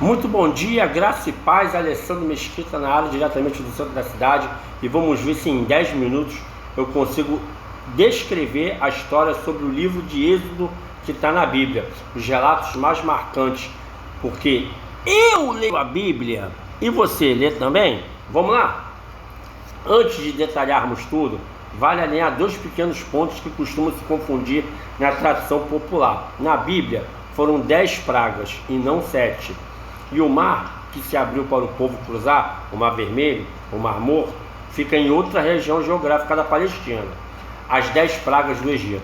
Muito bom dia, graça e paz. Alessandro Mesquita na área, diretamente do centro da cidade. E vamos ver se em 10 minutos eu consigo descrever a história sobre o livro de Êxodo que está na Bíblia. Os relatos mais marcantes, porque eu leio a Bíblia e você lê também. Vamos lá? Antes de detalharmos tudo, vale alinhar dois pequenos pontos que costumam se confundir na tradição popular. Na Bíblia foram 10 pragas e não 7. E o mar que se abriu para o povo cruzar, o Mar Vermelho, o Mar Morto, fica em outra região geográfica da Palestina. As 10 pragas do Egito.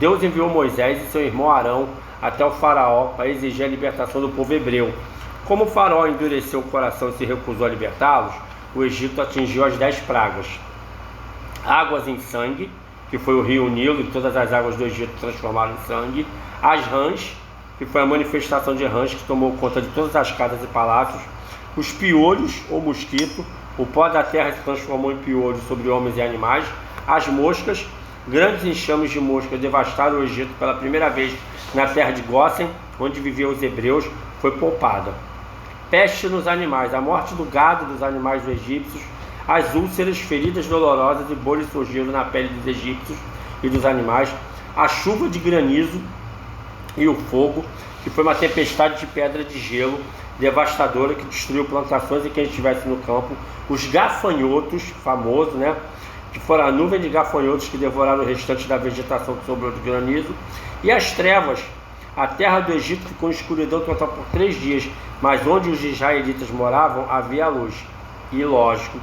Deus enviou Moisés e seu irmão Arão até o faraó para exigir a libertação do povo hebreu. Como o faraó endureceu o coração e se recusou a libertá-los, o Egito atingiu as 10 pragas. Águas em sangue, que foi o rio Nilo, e todas as águas do Egito transformaram em sangue. As rãs, que foi a manifestação de rãs que tomou conta de todas as casas e palácios. Os piolhos, ou mosquito, o pó da terra se transformou em piolhos sobre homens e animais. As moscas, grandes enxames de moscas devastaram o Egito pela primeira vez na terra de Gósen, onde viviam os hebreus, foi poupada. Peste nos animais, a morte do gado dos animais dos egípcios, as úlceras, feridas dolorosas e bolhas surgiram na pele dos egípcios e dos animais, a chuva de granizo e o fogo, que foi uma tempestade de pedra de gelo devastadora que destruiu plantações e quem estivesse no campo, os gafanhotos, famoso, que foram a nuvem de gafanhotos que devoraram o restante da vegetação que sobrou do granizo, e as trevas. A terra do Egito ficou em escuridão total por 3 dias, mas onde os israelitas moravam havia luz. E, lógico,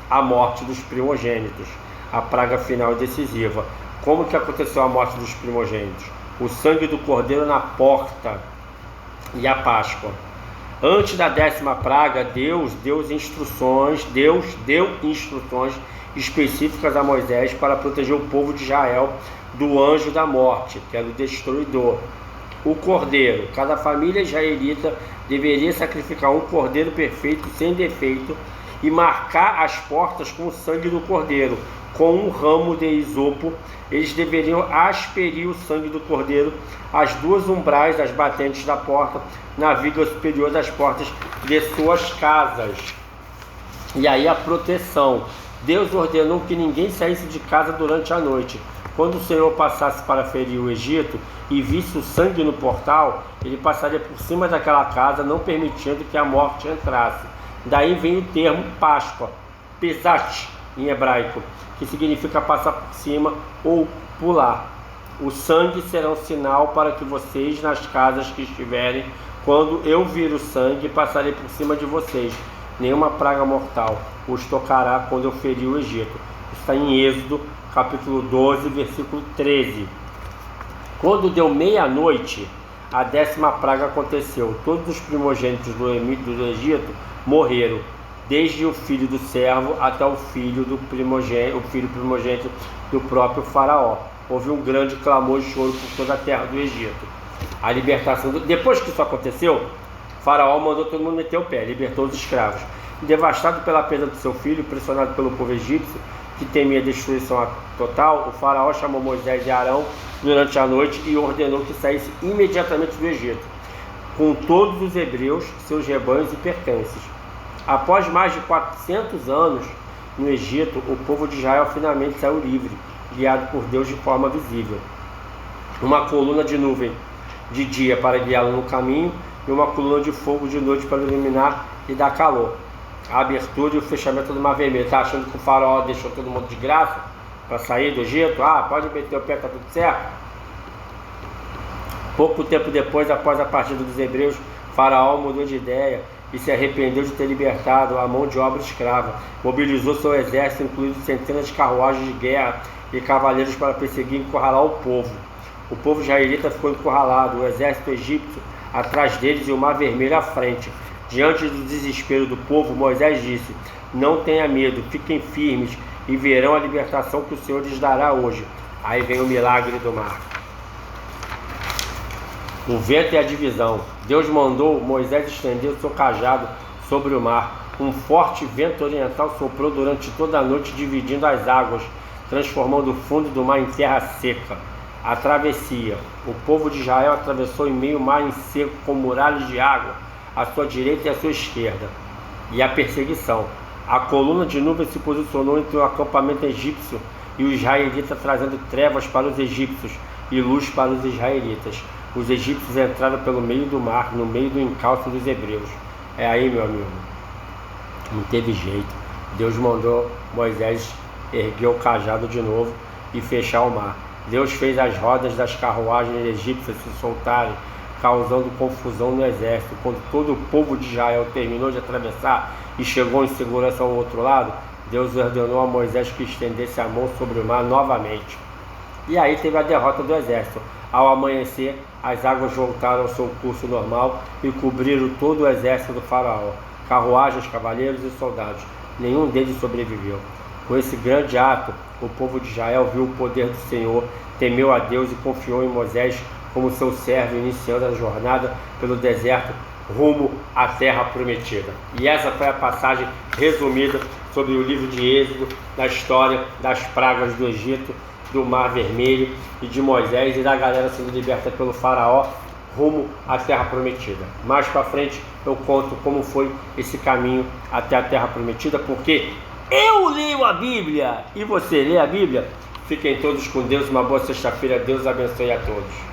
a morte dos primogênitos, a praga final e decisiva. Como que aconteceu a morte dos primogênitos? O sangue do cordeiro na porta e a Páscoa. Antes da 10ª praga, Deus deu instruções específicas a Moisés para proteger o povo de Israel do anjo da morte, que era o destruidor. O cordeiro. Cada família israelita deveria sacrificar um cordeiro perfeito, sem defeito, e marcar as portas com o sangue do cordeiro. Com um ramo de isopo, eles deveriam asperir o sangue do cordeiro às 2 umbrais das batentes da porta, na viga superior das portas de suas casas. E aí a proteção. Deus ordenou que ninguém saísse de casa durante a noite. Quando o Senhor passasse para ferir o Egito e visse o sangue no portal, ele passaria por cima daquela casa, não permitindo que a morte entrasse. Daí vem o termo Páscoa, Pesach, em hebraico, que significa passar por cima ou pular. O sangue será um sinal para que vocês, nas casas que estiverem, quando eu vir o sangue, passarei por cima de vocês. Nenhuma praga mortal os tocará quando eu ferir o Egito. Está em Êxodo, capítulo 12, versículo 13. Quando deu meia-noite, a 10ª praga aconteceu. Todos os primogênitos do Egito morreram, desde o filho do servo até o filho primogênito do próprio faraó. Houve um grande clamor e choro por toda a terra do Egito. A libertação. Depois que isso aconteceu, o faraó mandou todo mundo meter o pé, libertou os escravos. Devastado pela perda do seu filho, pressionado pelo povo egípcio, que temia destruição total, o faraó chamou Moisés e Arão durante a noite e ordenou que saísse imediatamente do Egito, com todos os hebreus, seus rebanhos e pertences. Após mais de 400 anos no Egito, o povo de Israel finalmente saiu livre, guiado por Deus de forma visível. Uma coluna de nuvem de dia para guiá-lo no caminho e uma coluna de fogo de noite para iluminar e dar calor. A abertura e o fechamento do Mar Vermelho. Está achando que o faraó deixou todo mundo de graça para sair do Egito? Pode meter o pé, está tudo certo? Pouco tempo depois, após a partida dos hebreus, o faraó mudou de ideia e se arrependeu de ter libertado a mão de obra escrava. Mobilizou seu exército, incluindo centenas de carruagens de guerra e cavaleiros para perseguir e encurralar o povo. O povo israelita ficou encurralado, o exército egípcio atrás deles e o Mar Vermelho à frente. Diante do desespero do povo, Moisés disse: não tenha medo, fiquem firmes e verão a libertação que o Senhor lhes dará hoje. Aí vem o milagre do mar. O vento e a divisão. Deus mandou Moisés estender o seu cajado sobre o mar. Um forte vento oriental soprou durante toda a noite, dividindo as águas, transformando o fundo do mar em terra seca. A travessia. O povo de Israel atravessou em meio mar em seco com muralhas de água. à sua direita e à sua esquerda. E a perseguição. A coluna de nuvem se posicionou entre o acampamento egípcio e os israelitas, trazendo trevas para os egípcios e luz para os israelitas. Os egípcios entraram pelo meio do mar, no meio do encalço dos hebreus. É aí, meu amigo, não teve jeito. Deus mandou Moisés erguer o cajado de novo e fechar o mar. Deus fez as rodas das carruagens egípcias se soltarem, causando confusão no exército. Quando todo o povo de Israel terminou de atravessar e chegou em segurança ao outro lado, Deus ordenou a Moisés que estendesse a mão sobre o mar novamente. E aí teve a derrota do exército. Ao amanhecer, as águas voltaram ao seu curso normal e cobriram todo o exército do faraó, carruagens, cavaleiros e soldados. Nenhum deles sobreviveu. Com esse grande ato, o povo de Israel viu o poder do Senhor, temeu a Deus e confiou em Moisés como seu servo, iniciando a jornada pelo deserto rumo à terra prometida. E essa foi a passagem resumida sobre o livro de Êxodo, da história das pragas do Egito, do Mar Vermelho e de Moisés e da galera sendo liberta pelo faraó rumo à terra prometida. Mais para frente eu conto como foi esse caminho até a terra prometida, porque eu leio a Bíblia e você lê a Bíblia. Fiquem todos com Deus, uma boa sexta-feira, Deus abençoe a todos.